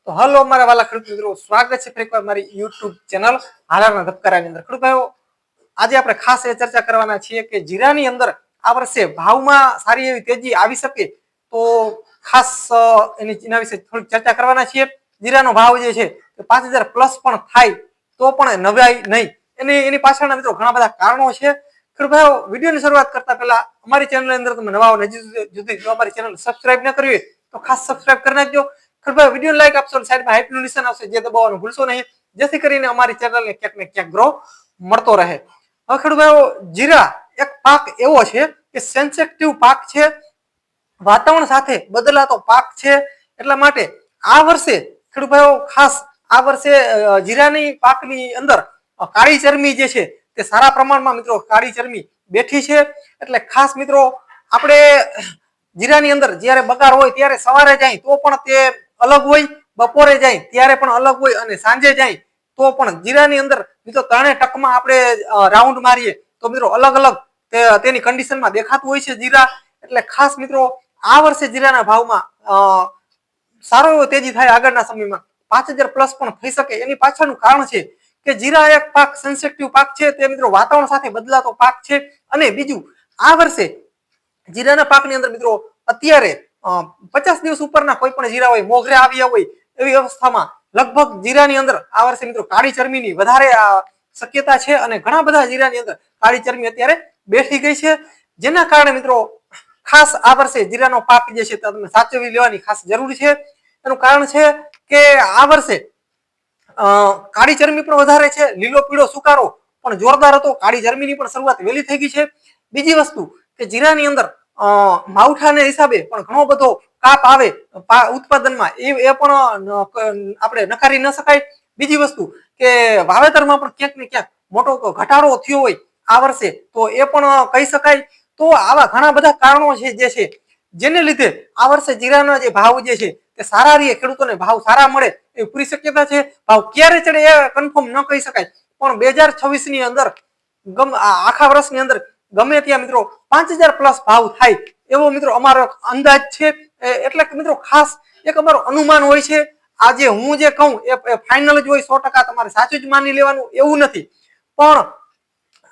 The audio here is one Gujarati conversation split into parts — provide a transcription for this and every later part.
તો હલો મારા વાલા ખેડૂત મિત્રો, સ્વાગત છે ફરી એકવાર મારી યુટ્યુબ ચેનલ હાલારના ધબકારાની અંદર. ખેડૂત ભાઈઓ, આજે આપણે ખાસ એ ચર્ચા કરવાના છીએ કે જીરાની અંદર આ વર્ષે ભાવમાં સારી એવી તેજી આવી શકે તો ખાસ એના વિશે થોડીક ચર્ચા કરવાના છીએ. જીરાનો ભાવ જે છે તે 5000 પ્લસ પણ થાય તો પણ નવાઈ નહીં. એની પાછળના મિત્રો ઘણા બધા કારણો છે. ખેડૂત ભાઈઓ, વિડીયોની શરૂઆત કરતા પહેલા અમારી ચેનલની અંદર તમે નવા નજીક જો અમારી ચેનલ સબસ્ક્રાઇબ ન કરવી તો ખાસ સબસ્ક્રાઇબ કરી નાખજો. વિડીયો લાઈક આપશો, સાઈડમાં હાઈપનું નિશાન આવશે જે દબાવવાનું ભૂલશો નહીં, જેથી કરીને અમારી ચેનલને ક્યાંક ને ક્યાંક ગ્રો મળતો રહે. હવે ખેડૂત ભાઈઓ, જીરા એક પાક એવો છે કે સેન્સિટિવ પાક છે, વાતાવરણ સાથે બદલાતો પાક છે. એટલા માટે આ વર્ષે ખેડૂત ભાઈઓ ખાસ આ વર્ષે જીરાની પાકની અંદર કાળી ચરમી જે છે તે સારા પ્રમાણમાં મિત્રો કાળી ચરમી બેઠી છે. એટલે ખાસ મિત્રો આપણે જીરાની અંદર જ્યારે બગાર હોય ત્યારે સવારે જાય તો પણ તે અલગ હોય, બપોરે જાય ત્યારે પણ અલગ હોય અને સાંજે જાય તો પણ જીરાની અંદર મિત્રો ત્રણેય ટકમાં આપણે રાઉન્ડ મારીએ તો મિત્રો અલગ અલગ તેની કન્ડિશનમાં દેખાતું હોય છે જીરા. એટલે ખાસ મિત્રો આ વર્ષે જીરાના ભાવમાં સારો એવો તેજી થાય આગળના સમયમાં 5000 પ્લસ પણ થઈ શકે. એની પાછળનું કારણ છે કે જીરા એક પાક સેન્સિટિવ પાક છે, તે મિત્રો વાતાવરણ સાથે બદલાતો પાક છે. અને બીજું, આ વર્ષે જીરાના પાકની અંદર મિત્રો અત્યારે 50 દિવસ ઉપરના કોઈ પણ જીરા હોય, મોગરે આવ્યા હોય એવી અવસ્થામાં લગભગ જીરાની અંદર આ વર્ષે મિત્રો કાળી ચરમીની વધારે શક્યતા છે અને ઘણા બધા જીરાની અંદર કાળી ચરમી અત્યારે બેઠી ગઈ છે. જેના કારણે મિત્રો ખાસ આ વર્ષે જીરાનો પાક જે છે તમે સાચવી લેવાની ખાસ જરૂર છે. એનું કારણ છે કે આ વર્ષે કાળી ચરમી પણ વધારે છે, લીલો પીળો સુકારો પણ જોરદાર હતો, કાળી ચરમીની પણ શરૂઆત વહેલી થઈ ગઈ છે. બીજી વસ્તુ કે જીરાની અંદર માવઠાને હિસાબે પણ ઘણો બધો કાપ આવે ઉત્પાદનમાં, એ પણ આપણે નકારી ન શકાય. બીજી વસ્તુ કે વાવેતરમાં પણ ક્યાંક ને ક્યાંક મોટો ઘટાડો થયો હોય આ વર્ષે તો એ પણ કહી શકાય. તો આવા ઘણા બધા કારણો છે જે છે જેને લીધે આ વર્ષે જીરાના જે ભાવ જે છે તે સારા રહીએ, ખેડૂતોને ભાવ સારા મળે એવી પૂરી શક્યતા છે. ભાવ ક્યારે ચડે એ કન્ફર્મ ન કહી શકાય, પણ 2026 ની અંદર આખા વર્ષની અંદર ગમે ત્યાં મિત્રો 5000 પ્લસ ભાવ થાય એવો મિત્રો અમારો અંદાજ છે. એટલે કે મિત્રો ખાસ એક અમારો અનુમાન હોય છે. આજે હું જે કહું એ ફાઇનલ જ હોય, 100% તમારે સાચું જ માની લેવાનું એવું નથી. પણ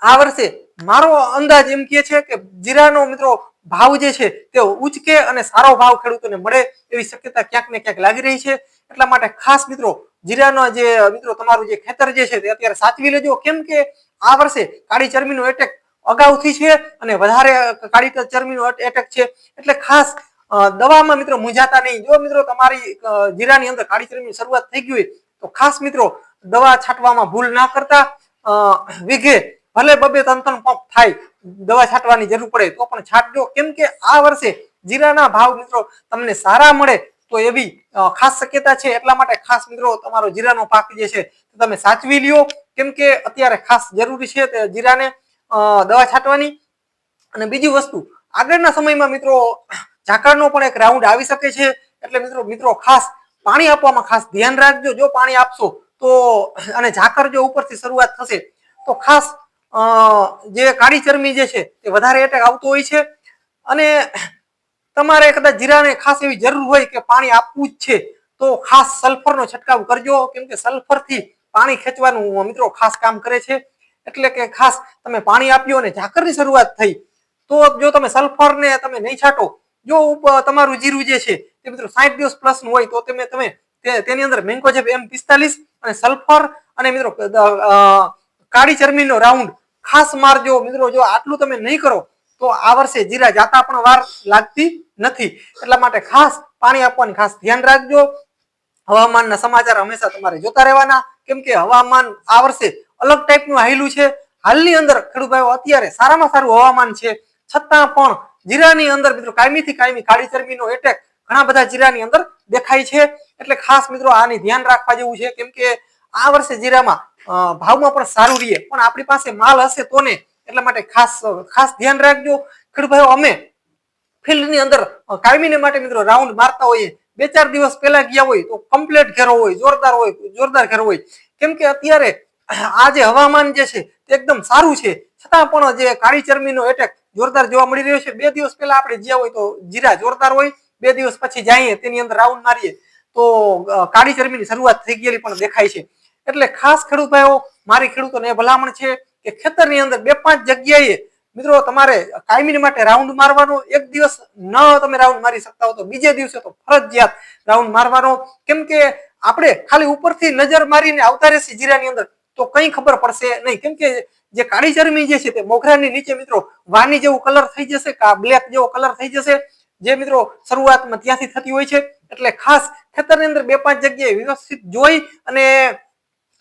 આ વર્ષે મારો અંદાજ એમ કહે છે કે જીરાનો મિત્રો ભાવ જે છે તે ઉચકે અને સારો ભાવ ખેડૂતોને મળે એવી શક્યતા ક્યાંક ને ક્યાંક લાગી રહી છે. એટલા માટે ખાસ મિત્રો જીરાનો જે મિત્રો તમારું જે ખેતર જે છે તે અત્યારે સાચવી લેજો. કેમ કે આ વર્ષે કાળી ચરમીનો એટેક અગાઉથી છે અને વધારે કાળી ચરમીનો એટેક છે. એટલે ખાસ દવામાં મિત્રો મૂંઝાતા નહીં. જો મિત્રો તમારી જીરાની અંદર કાળી ચરમીની શરૂઆત થઈ ગઈ હોય તો ખાસ મિત્રો દવા છાંટવામાં ભૂલ ના કરતા. વીઘે ભલે 2-3 પંપ થાય, દવા છાંટવાની જરૂર પડે તો પણ છાંટજો. કેમ કે આ વર્ષે જીરાના ભાવ મિત્રો તમને સારા મળે તો એવી ખાસ શક્યતા છે. એટલા માટે ખાસ મિત્રો તમારો જીરાનો પાક જે છે તમે સાચવી લ્યો. કેમ કે અત્યારે ખાસ જરૂરી છે તે જીરાને દવા છાંટવાની. અને બીજી વસ્તુ, આગળના સમયમાં મિત્રો ઝાકળનો પણ એક રાઉન્ડ આવી શકે છે. એટલે મિત્રો ખાસ પાણી આપવામાં ખાસ ધ્યાન રાખજો. જો પાણી આપશો તો અને ઝાકળ જો ઉપરથી શરૂઆત થશે તો ખાસ જે કાળી ચરમી જે છે તે વધારે એટેક આવતો હોય છે. અને તમારે કદાચ જીરાને ખાસ એવી જરૂર હોય કે પાણી આપવું જ છે તો ખાસ સલ્ફરનો છંટકાવ કરજો. કેમ કે સલ્ફરથી પાણી ખેંચવાનું મિત્રો ખાસ કામ કરે છે. એટલે કે ખાસ તમે પાણી આપ્યો અને ઝાકળની શરૂઆત થઈ તો જો તમે સલ્ફરને તમે નહીં છાંટો, જો તમારું જીરું જે છે તે મિત્રો 60 દિવસ પ્લસ નું હોય તો તમે તેની અંદર મેન્કોજેબ M45 અને સલ્ફર અને મિત્રો કાળી ચરમીનો રાઉન્ડ ખાસ મારજો. મિત્રો જો આટલું તમે નહીં કરો તો આ વર્ષે જીરા જાતા પણ વાર લાગતી નથી. એટલા માટે ખાસ પાણી આપવાની ખાસ ધ્યાન રાખજો. હવામાનના સમાચાર હંમેશા તમારે જોતા રહેવાના. કેમ કે હવામાન આ વર્ષે અલગ ટાઈપનું હાલ્યું છે. હાલની અંદર ખેડૂત ભાઈઓ અત્યારે સારામાં સારું હવામાન છે, છતાં પણ જીરાની અંદર મિત્રો કાયમીથી કાયમી કાળી ચરમીનો એટેક ઘણા બધા જીરાની અંદર દેખાય છે. એટલે ખાસ મિત્રો આની ધ્યાન રાખવા જેવું છે. કેમ કે આ વર્ષે જીરામાં ભાવમાં પણ સારું રહીએ, પણ આપણી પાસે માલ હશે તો ને. એટલા માટે ખાસ ધ્યાન રાખજો. ખેડૂત ભાઈઓ, અમે ફિલ્ડની અંદર કાયમીને માટે મિત્રો રાઉન્ડ મારતા હોઈએ. 2-4 દિવસ પહેલા ગયા હોય તો કમ્પ્લીટ ઘેરો હોય, જોરદાર ઘેરો હોય. કેમ કે અત્યારે આ જે હવામાન જે છે તે એકદમ સારું છે, છતાં પણ જે કાળી ચરમીનો એટેક જોરદાર જોવા મળી રહ્યો છે. 2 દિવસ પહેલા આપણે જ્યાં હોય તો જીરા જોરદાર હોય, 2 દિવસ પછી જઈએ તેની અંદર રાઉન્ડ મારીએ તો કાળી ચરબીની શરૂઆત થઈ ગયેલી પણ દેખાય છે. એટલે ખાસ ખેડૂત ભાઈઓ મારી ખેડૂતોને ભલામણ છે કે ખેતરની અંદર 2-5 જગ્યાએ મિત્રો તમારે કાયમી માટે રાઉન્ડ મારવાનો. એક દિવસ ન તમે રાઉન્ડ મારી શકતા હો તો બીજે દિવસે તો ફરજિયાત રાઉન્ડ મારવાનો. કેમ કે આપણે ખાલી ઉપરથી નજર મારીને આવતા રહેશે જીરાની અંદર તો કંઈ ખબર પડશે નહીં. કેમ કે જે કાળી ચરબી જે છે તે મોગરાની નીચે મિત્રો વાની જેવું કલર થઈ જશે, બ્લેક જેવો કલર થઈ જશે, જે મિત્રો શરૂઆતમાં ત્યાંથી થતી હોય છે. એટલે ખાસ ખેતરની અંદર 2-5 જગ્યાએ વ્યવસ્થિત જોઈ અને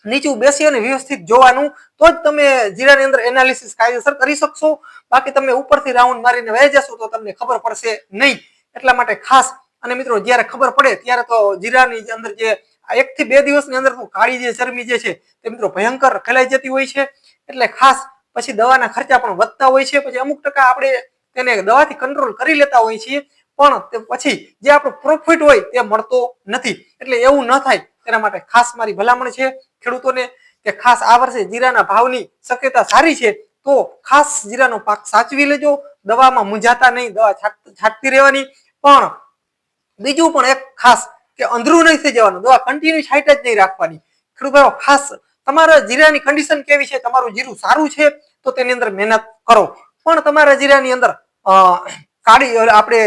નીચું બેસી અને વ્યવસ્થિત જોવાનું, તો જ તમે જીરાની અંદર એનાલિસિસ કાયદેસર કરી શકશો. બાકી તમે ઉપરથી રાઉન્ડ મારીને વહી જશો તો તમને ખબર પડશે નહીં. એટલા માટે ખાસ અને મિત્રો જ્યારે ખબર પડે ત્યારે તો જીરાની અંદર જે 1 થી 2 દિવસની અંદર કાળી જે ચરબી જે છે તે મિત્રો ભયંકર ફેલાઈ જતી હોય છે. એટલે ખાસ પછી દવાના ખર્ચા પણ વધતા હોય છે. પછી અમુક ટકા આપણે તેને દવાથી કંટ્રોલ કરી લેતા હોય છીએ, પણ પછી જે આપણો પ્રોફિટ હોય તે મળતો નથી. એટલે એવું ન થાય તેના માટે ખાસ મારી ભલામણ છે ખેડૂતોને કે ખાસ આ વર્ષે જીરાના ભાવની શક્યતા સારી છે તો ખાસ જીરાનો પાક સાચવી લેજો. દવામાં મૂંઝાતા નહીં, દવા છાંટતી રહેવાની. પણ બીજું પણ એક ખાસ કે અંધરું નહીં થઈ જવાનું, દવા કન્ટિન્યુ છાંટ જ નહીં રાખવાની. ખેડૂત ભાઈઓ ખાસ તમારા જીરાની કન્ડિશન કેવી છે, તમારું જીરું સારું છે તો તેની અંદર મહેનત કરો. પણ તમારા જીરાની અંદર કાળી આપણે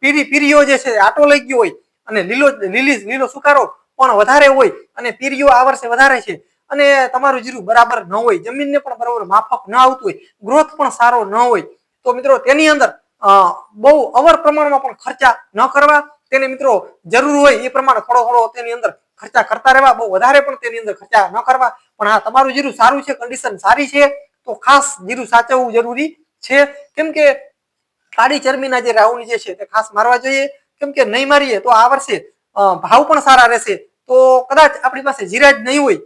પીરીઓ જે છે આટો લઈ ગયો હોય અને લીલો સુકારો પણ વધારે હોય અને પીરીઓ આ વર્ષે વધારે છે અને તમારું જીરું બરાબર ન હોય, જમીનને પણ બરાબર માફક ન આવતું હોય, ગ્રોથ પણ સારો ન હોય, તો મિત્રો તેની અંદર બહુ અવર પ્રમાણમાં પણ ખર્ચા ન કરવા. તેને મિત્રો જરૂર હોય એ પ્રમાણે થોડો તેની અંદર ખર્ચા કરતા રહેવા. બહુ વધારે પણ તેની અંદર ખર્ચા ન કરવા. પણ હા, તમારું જીરું સારું છે, કન્ડિશન સારી છે તો ખાસ જીરું સાચવવું જરૂરી છે. કેમ કે કાળી ચરબીના જે રાઉન્ડ જે છે તે ખાસ મારવા જોઈએ. કેમ કે નહીં મારીએ તો આ વર્ષે ભાવ પણ સારા રહેશે તો કદાચ આપણી પાસે જીરા જ નહીં હોય,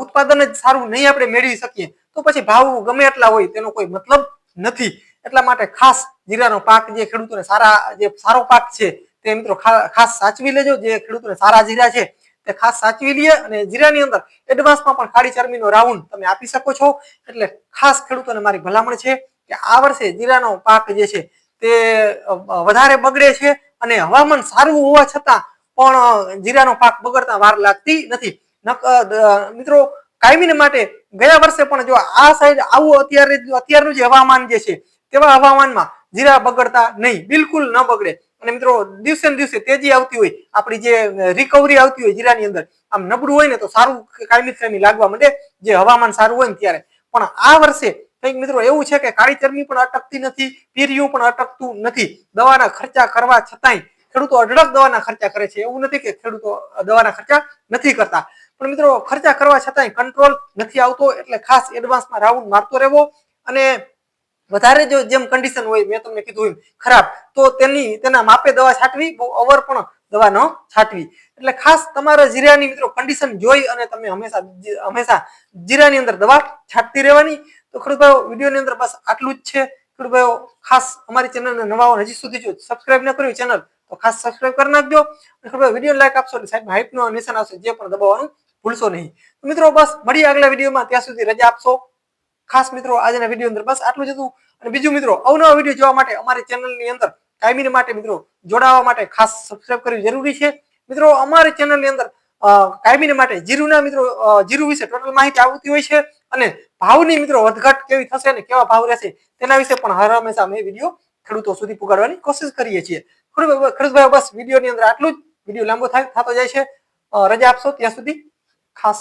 ઉત્પાદન જ સારું નહીં આપણે મેળવી શકીએ તો પછી ભાવ ગમે એટલા હોય તેનો કોઈ મતલબ નથી. એટલા માટે ખાસ જીરાનો પાક જે ખેડૂતોને સારો પાક છે તે મિત્રો ખાસ સાચવી લેજો. જે ખેડૂતોને સારા જીરા છે તે ખાસ સાચવી લે અને જીરાની અંદર એડવાન્સમાં પણ કાળી ચરબીનો રાઉન્ડ તમે આપી શકો છો. એટલે ખાસ ખેડૂતોને મારી ભલામણ છે કે આ વર્ષે જીરાનો પાક જે છે તે વધારે બગડે છે અને હવામાન સારું હોવા છતાં પણ જીરાનો પાક બગડતા વાર લાગતી નથી. મિત્રો કાયમી માટે ગયા વર્ષે પણ જો આ સાઈડ આવું અત્યારનું જે હવામાન જે છે તેવા હવામાનમાં જીરા બગડતા નહીં, બિલકુલ ન બગડે. અને મિત્રો દિવસે ને દિવસે તેજી આવતી હોય, આપણી જે રિકવરી આવતી હોય જીરાની અંદર, આમ નબળું હોય ને તો સારું કાયમી લાગવા માંડે જે હવામાન સારું હોય ને ત્યારે. પણ આ વર્ષે કંઈક મિત્રો એવું છે કે કાળી ચરબી પણ અટકતી નથી, પીરિયું પણ અટકતું નથી. દવાના ખર્ચા કરવા છતાંય ખેડૂતો અઢળક દવાના ખર્ચા કરે છે. એવું નથી કે ખેડૂતો દવાના ખર્ચા નથી કરતા, પણ મિત્રો ખર્ચા કરવા છતાંય કંટ્રોલ નથી આવતો. એટલે ખાસ એડવાન્સમાં રાઉન્ડ મારતો રહેવો અને વધારે જો જેમ કન્ડિશન હોય મેં તમને કીધું ખરાબ તો તેના માપે દવા છાંટવી, બહુ ઓવર પણ દવા ન છાંટવી. એટલે ખાસ તમારા જીરાની મિત્રો કન્ડિશન જોઈ અને તમે હંમેશા જીરાની અંદર દવા છાંટતી રહેવાની. તો ખેડૂત ભાઈઓ વિડીયોની અંદર બસ આટલું જ છે. ખેડૂત ભાઈઓ ખાસ અમારી ચેનલને નવા હજી સુધી જો સબસ્ક્રાઇબ ન કર્યું ચેનલ તો ખાસ સબસ્ક્રાઇબ કરી નાખજો. વિડીયો લાઈક આપશો એટલે સાહેબ હાઈપનું નિશાન આવશે જે પણ દબાવવાનું ભૂલશો નહીં. મિત્રો બસ મળીએ આગલા વિડીયોમાં, ત્યાં સુધી રજા આપશો. ખાસ મિત્રો આજના વિડીયો અંદર બસ આટલું જ હતું. અને બીજું મિત્રો અવનવા વિડીયો જોવા માટે અમારી ચેનલની અંદર કાયમી માટે મિત્રો જોડાવા માટે ખાસ સબસ્ક્રાઇબ કરવી જરૂરી છે. મિત્રો અમારી ચેનલની અંદર કાયમી માટે જીરુના મિત્રો જીરુ વિશે ટોટલ માહિતી આવતી હોય છે અને ભાવની મિત્રો વધઘટ કેવી થશે અને કેવા ભાવ રહેશે તેના વિશે પણ હર હંમેશા અમે વિડીયો ખેડૂતો સુધી પુગાડવાની કોશિશ કરીએ છીએ. ખેડૂતભાઈઓ બસ વિડીયોની અંદર આટલું જ. વિડીયો લાંબો થતો જાય છે. રજા આપશો ત્યાં સુધી ખાસ